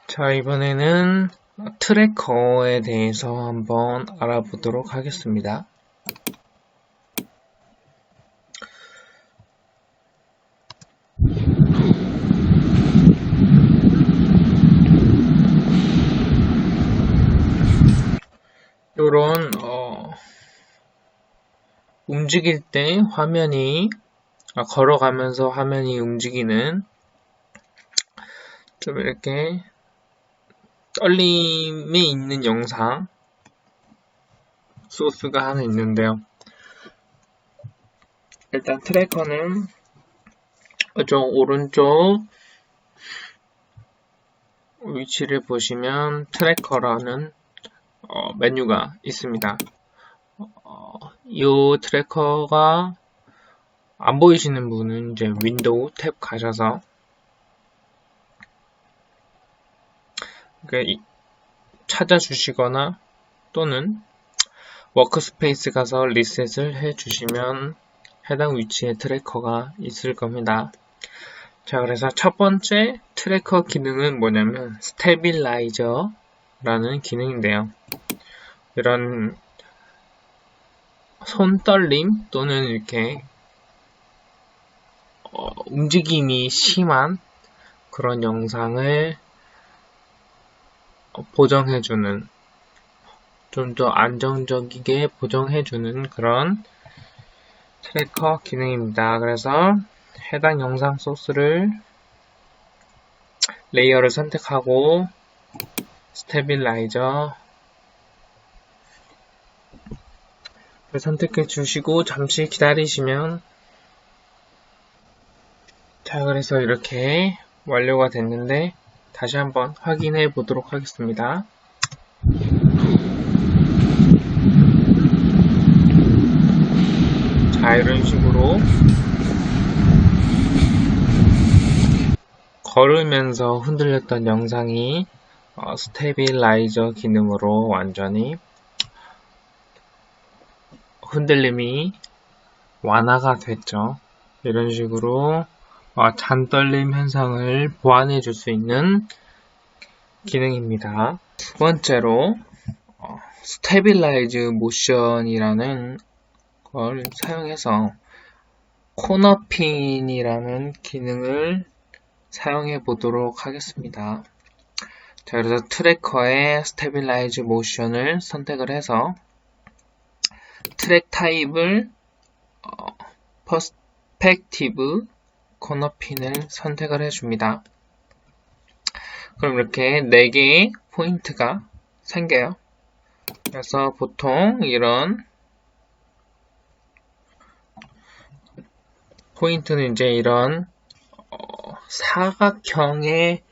자, 이번에는 트래커에 대해서 한번 알아보도록 하겠습니다. 요런 움직일 때 화면이 걸어가면서 화면이 움직이는 좀 이렇게 떨림이 있는 영상 소스가 하나 있는데요. 일단 트래커는 이쪽 오른쪽 위치를 보시면 트래커라는 메뉴가 있습니다. 이 트래커가 안 보이시는 분은 이제 윈도우 탭 가셔서 찾아주시거나 또는 워크스페이스 가서 리셋을 해주시면 해당 위치에 트래커가 있을 겁니다. 자, 그래서 첫 번째 트래커 기능은 뭐냐면 스테빌라이저라는 기능인데요. 이런 손 떨림 또는 이렇게 움직임이 심한 그런 영상을 보정해주는, 좀 더 안정적이게 보정해주는 그런 트래커 기능입니다. 그래서 해당 영상 소스를 레이어를 선택하고 스테빌라이저를 선택해 주시고 잠시 기다리시면, 자, 그래서 이렇게 완료가 됐는데 다시 한번 확인해 보도록 하겠습니다. 자, 이런 식으로 걸으면서 흔들렸던 영상이 스테빌라이저 기능으로 완전히 흔들림이 완화가 됐죠. 이런 식으로 잔떨림 현상을 보완해 줄 수 있는 기능입니다. 두 번째로 스테빌라이즈 모션이라는 걸 사용해서 코너핀이라는 기능을 사용해 보도록 하겠습니다. 자, 그래서 트래커의 스테빌라이즈 모션을 선택을 해서 트랙 타입을 퍼스펙티브 코너핀을 선택을 해줍니다. 그럼 이렇게 4개의 포인트가 생겨요. 그래서 보통 이런 포인트는 이제 이런 사각형의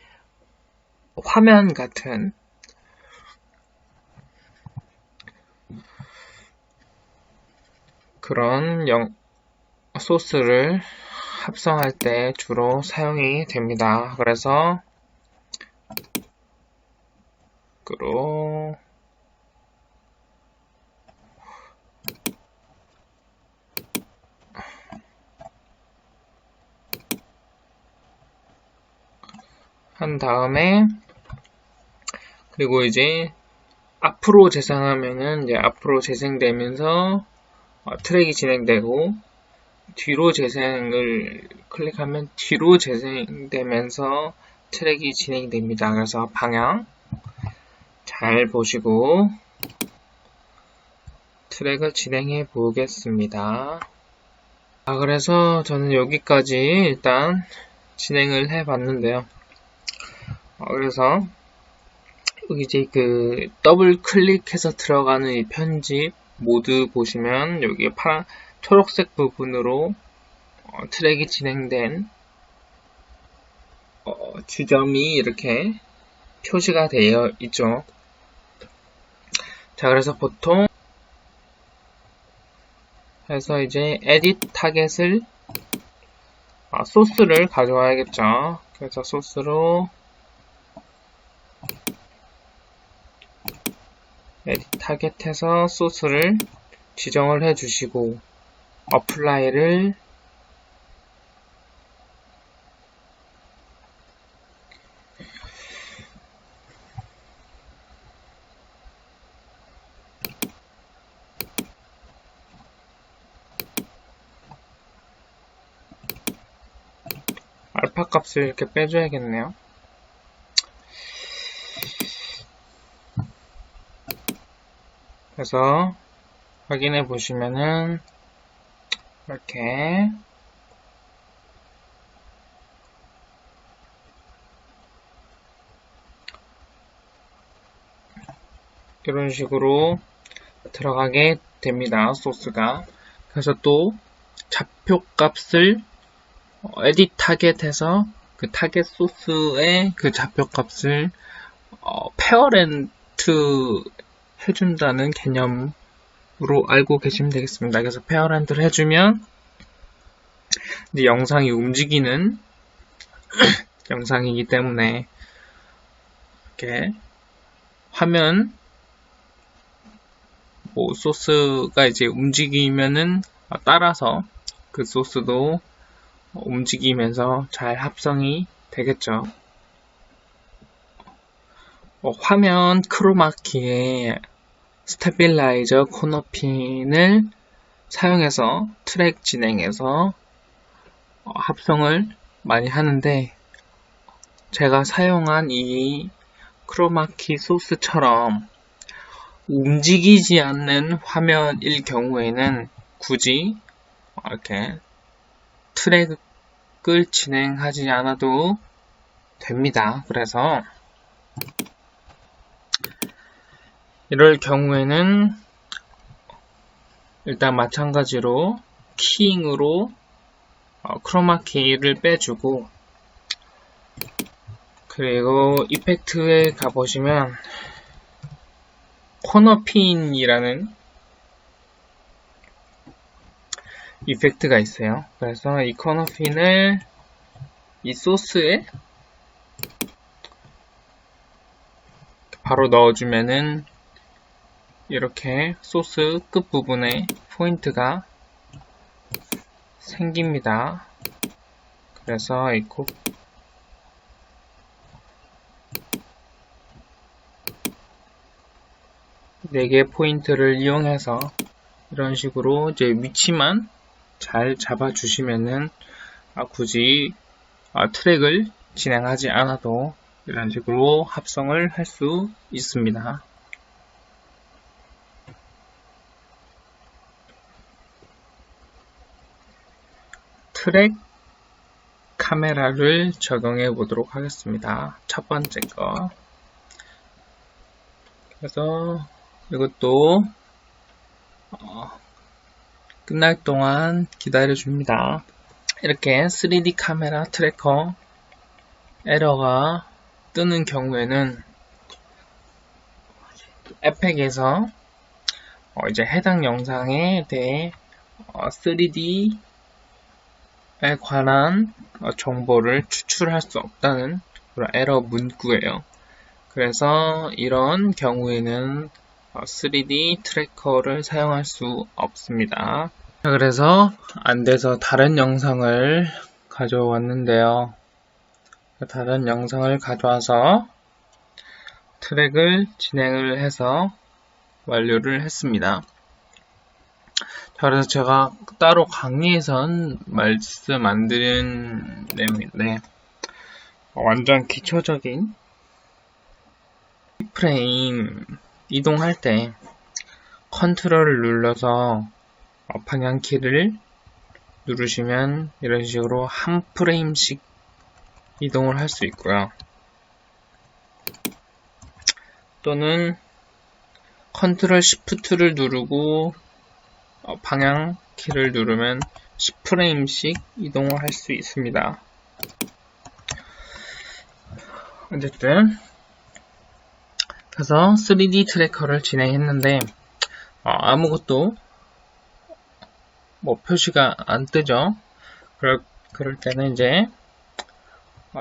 화면 같은 그런 소스를 합성할 때 주로 사용이 됩니다. 그래서 한 다음에, 그리고 이제 앞으로 재생하면은 이제 앞으로 재생되면서 트랙이 진행되고, 뒤로 재생을 클릭하면 뒤로 재생되면서 트랙이 진행됩니다. 그래서 방향 잘 보시고 트랙을 진행해 보겠습니다. 그래서 저는 여기까지 일단 진행을 해 봤는데요. 그래서 여기 이제 그 더블 클릭해서 들어가는 이 편집 모드 보시면 여기 초록색 부분으로 트랙이 진행된 지점이 이렇게 표시가 되어 있죠. 자, 그래서 보통 해서 이제 에딧 타겟을 소스를 가져와야겠죠. 그래서 소스로 에딧 타겟해서 소스를 지정을 해주시고 어플라이를 알파 값을 이렇게 빼줘야겠네요. 그래서 확인해 보시면은 이렇게 이런 식으로 들어가게 됩니다. 소스가. 그래서 또 좌표값을 에딧 타겟해서 그 타겟 소스의 그 좌표값을 페어렌트 해준다는 개념으로 알고 계시면 되겠습니다. 그래서 페어렌트를 해주면 이제 영상이 움직이는 영상이기 때문에 이렇게 화면 소스가 이제 움직이면은 따라서 그 소스도 움직이면서 잘 합성이 되겠죠. 화면 크로마키에 스테빌라이저 코너핀을 사용해서 트랙 진행해서 합성을 많이 하는데, 제가 사용한 이 크로마키 소스처럼 움직이지 않는 화면일 경우에는 굳이 이렇게 트랙을 진행하지 않아도 됩니다. 그래서 이럴 경우에는 일단 마찬가지로 키잉으로 크로마키를 빼주고, 그리고 이펙트에 가보시면 코너핀이라는 이펙트가 있어요. 그래서 이 코너핀을 이 소스에 바로 넣어주면은 이렇게 소스 끝부분에 포인트가 생깁니다. 그래서 이 4개 포인트를 이용해서 이런 식으로 이제 위치만 잘 잡아주시면은 굳이 트랙을 진행하지 않아도 이런 식으로 합성을 할 수 있습니다. 트랙 카메라를 적용해 보도록 하겠습니다. 첫 번째 거. 그래서 이것도 끝날 동안 기다려 줍니다. 이렇게 3D 카메라 트래커 에러가 뜨는 경우에는 에펙에서 이제 해당 영상에 대해 3D에 관한 정보를 추출할 수 없다는 그런 에러 문구예요. 그래서 이런 경우에는 3D 트래커를 사용할 수 없습니다. 그래서 안 돼서 다른 영상을 가져왔는데요. 다른 영상을 가져와서 트랙을 진행을 해서 완료를 했습니다. 자, 그래서 제가 따로 강의에선 말씀 안 드린 내용인데, 완전 기초적인 프레임 이동할 때 컨트롤을 눌러서 방향키를 누르시면 이런 식으로 한 프레임씩 이동을 할 수 있고요. 또는 컨트롤 시프트를 누르고 방향키를 누르면 10프레임씩 이동을 할 수 있습니다. 어쨌든 그래서 3D 트래커를 진행했는데 아무것도 표시가 안 뜨죠. 그럴 때는 이제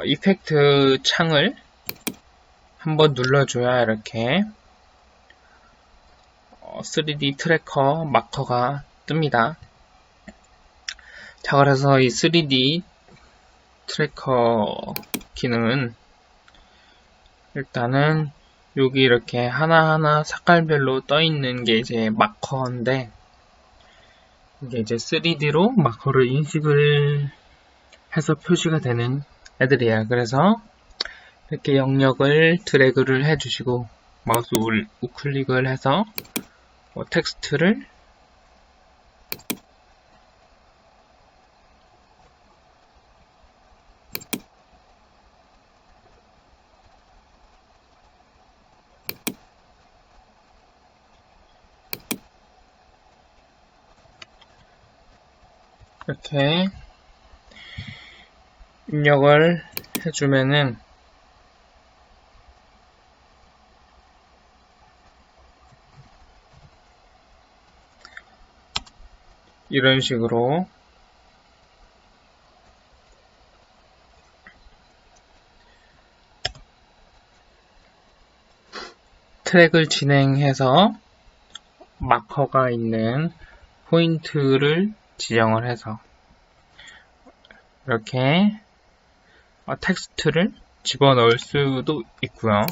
이펙트 창을 한번 눌러줘야 이렇게 3D 트래커 마커가 뜹니다. 자, 그래서 이 3D 트래커 기능은 일단은 여기 이렇게 하나하나 색깔별로 떠 있는 게 이제 마커인데, 이게 이제 3D로 마커를 인식을 해서 표시가 되는 애들이에요. 그래서 이렇게 영역을 드래그를 해주시고 마우스 우클릭을 해서 텍스트를 이렇게 입력을 해주면은 이런 식으로 트랙을 진행해서 마커가 있는 포인트를 지정을 해서 이렇게 텍스트를 집어넣을 수도 있고요.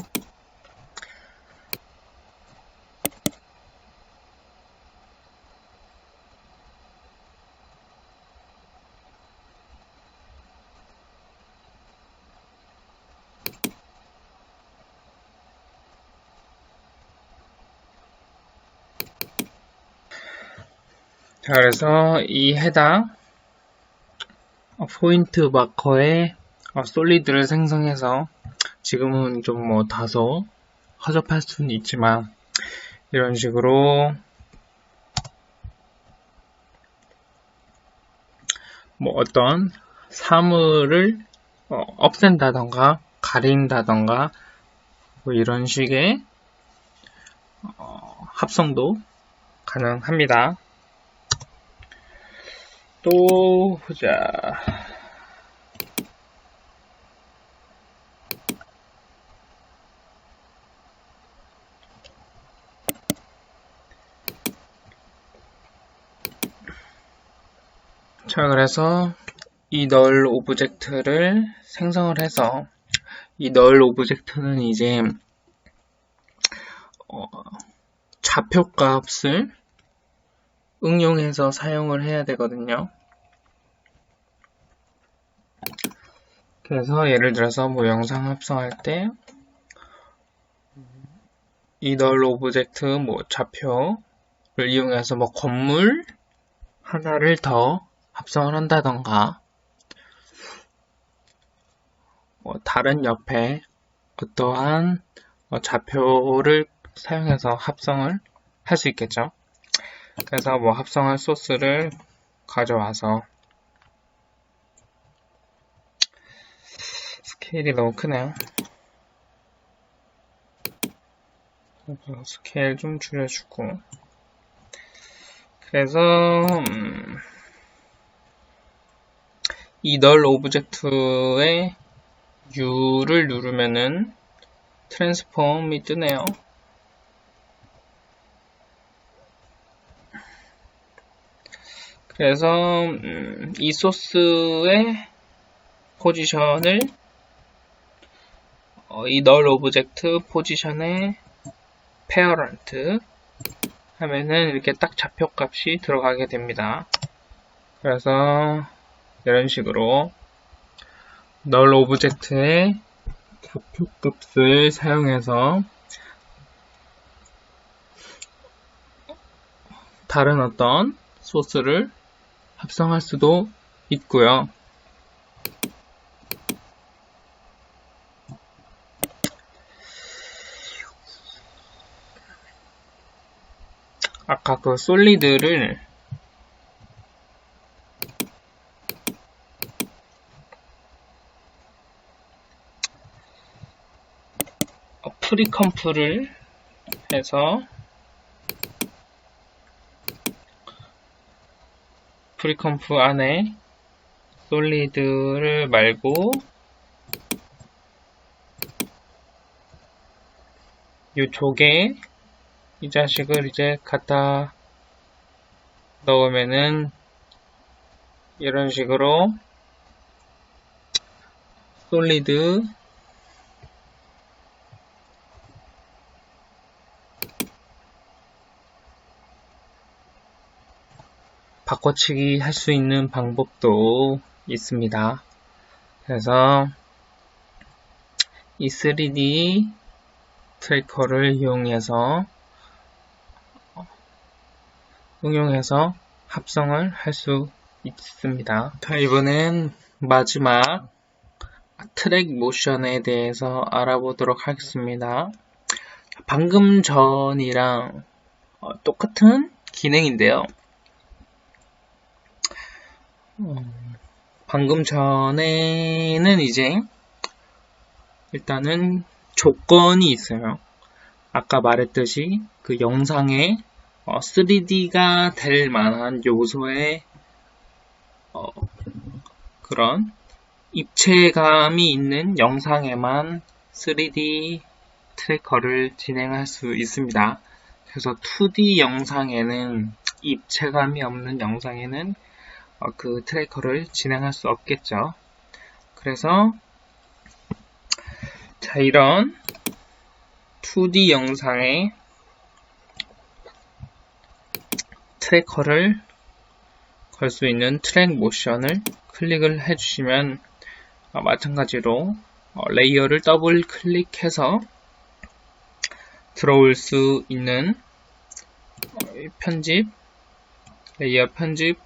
자, 그래서 이 해당 포인트 마커에 솔리드를 생성해서 지금은 좀 다소 허접할 수는 있지만 이런 식으로 어떤 사물을 없앤다던가 가린다던가 이런 식의 합성도 가능합니다. 또 보자. 자, 그래서 이 널 오브젝트를 생성을 해서 이 널 오브젝트는 이제 좌표값을 응용해서 사용을 해야 되거든요. 그래서 예를 들어서 영상 합성할 때 이 널 오브젝트 좌표를 이용해서 건물 하나를 더 합성을 한다던가 다른 옆에 어떠한 좌표를 사용해서 합성을 할 수 있겠죠. 그래서 합성할 소스를 가져와서 스케일이 너무 크네요. 스케일 좀 줄여주고 그래서 이 널 오브젝트의 U를 누르면은 트랜스폼이 뜨네요. 그래서 이 소스의 포지션을 이 널 오브젝트 포지션의 페어런트 하면은 이렇게 딱 좌표값이 들어가게 됩니다. 그래서 이런 식으로 널 오브젝트의 좌표값을 사용해서 다른 어떤 소스를 합성할 수도 있고요. 아까 그 솔리드를 프리컴프를 해서 프리컴프 안에 솔리드를 말고 이쪽에 이 자식을 이제 갖다 넣으면은 이런 식으로 솔리드 바꿔치기 할 수 있는 방법도 있습니다. 그래서 이 3D 트래커를 이용해서 합성을 할 수 있습니다. 자, 이번엔 마지막 트랙 모션에 대해서 알아보도록 하겠습니다. 방금 전이랑 똑같은 기능인데요. 방금 전에는 이제 일단은 조건이 있어요. 아까 말했듯이 그 영상에 3D가 될 만한 요소의 그런 입체감이 있는 영상에만 3D 트래커를 진행할 수 있습니다. 그래서 2D 영상에는, 입체감이 없는 영상에는 그 트래커를 진행할 수 없겠죠. 그래서 자, 이런 2D 영상에 트래커를 걸 수 있는 트랙 모션을 클릭을 해주시면 마찬가지로 레이어를 더블 클릭해서 들어올 수 있는 레이어 편집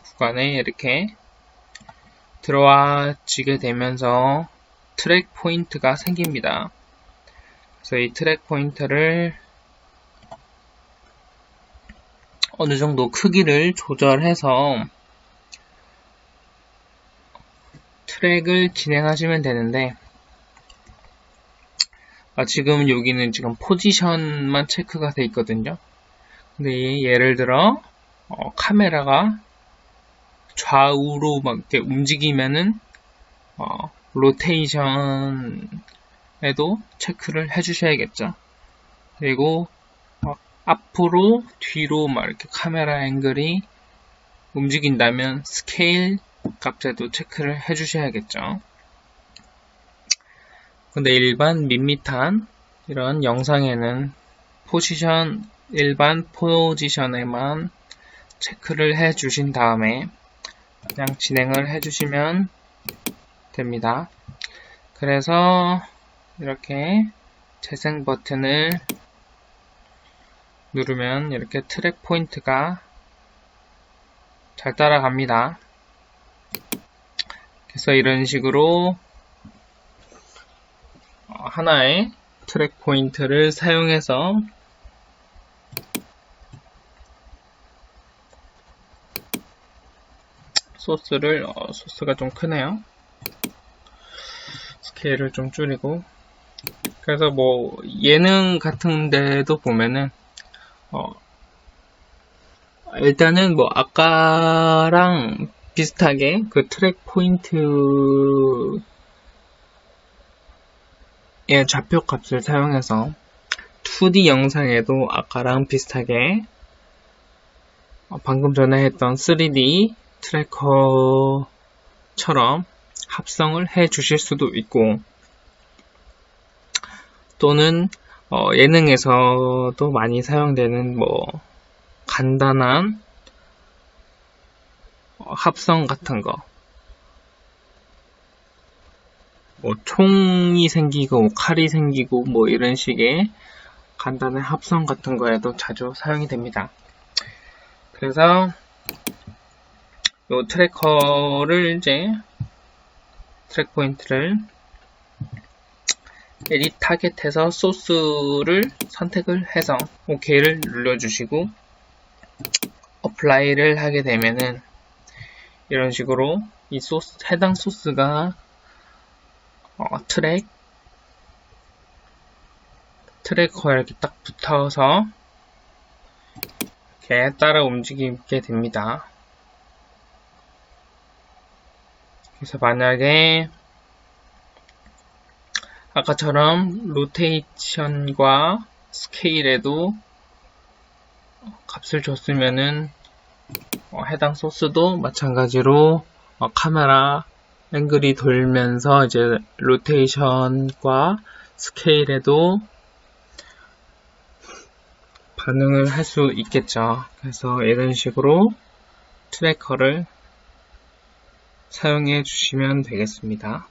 구간에 이렇게 들어와지게 되면서 트랙 포인트가 생깁니다. 그래서 이 트랙 포인트를 어느 정도 크기를 조절해서 트랙을 진행하시면 되는데, 지금 여기는 지금 포지션만 체크가 돼 있거든요. 근데 예를 들어 카메라가 좌우로 막 이렇게 움직이면은 로테이션에도 체크를 해주셔야겠죠. 그리고 앞으로 뒤로 막 이렇게 카메라 앵글이 움직인다면 스케일 값에도 체크를 해주셔야겠죠. 근데 일반 밋밋한 이런 영상에는 일반 포지션에만 체크를 해주신 다음에 그냥 진행을 해주시면 됩니다. 그래서 이렇게 재생 버튼을 누르면 이렇게 트랙 포인트가 잘 따라갑니다. 그래서 이런 식으로 하나의 트랙 포인트를 사용해서 소스가 좀 크네요. 스케일을 좀 줄이고, 그래서 뭐 예능 같은 데도 보면은 일단은 뭐 아까랑 비슷하게 그 트랙 포인트의 좌표 값을 사용해서 2D 영상에도 아까랑 비슷하게 방금 전에 했던 3D 트래커처럼 합성을 해 주실 수도 있고, 또는 예능에서도 많이 사용되는 뭐 간단한 합성 같은 거, 뭐 총이 생기고 칼이 생기고 뭐 이런 식의 간단한 합성 같은 거에도 자주 사용이 됩니다. 그래서 이 트래커를 트랙 포인트를 에딧 타겟에서 소스를 선택을 해서 OK를 눌러주시고 어플라이를 하게 되면은 이런 식으로 이 해당 소스가 트래커에 이렇게 딱 붙어서 이렇게 따라 움직이게 됩니다. 그래서 만약에 아까처럼 로테이션과 스케일에도 값을 줬으면은 해당 소스도 마찬가지로 카메라 앵글이 돌면서 이제 로테이션과 스케일에도 반응을 할 수 있겠죠. 그래서 이런 식으로 트래커를 사용해 주시면 되겠습니다.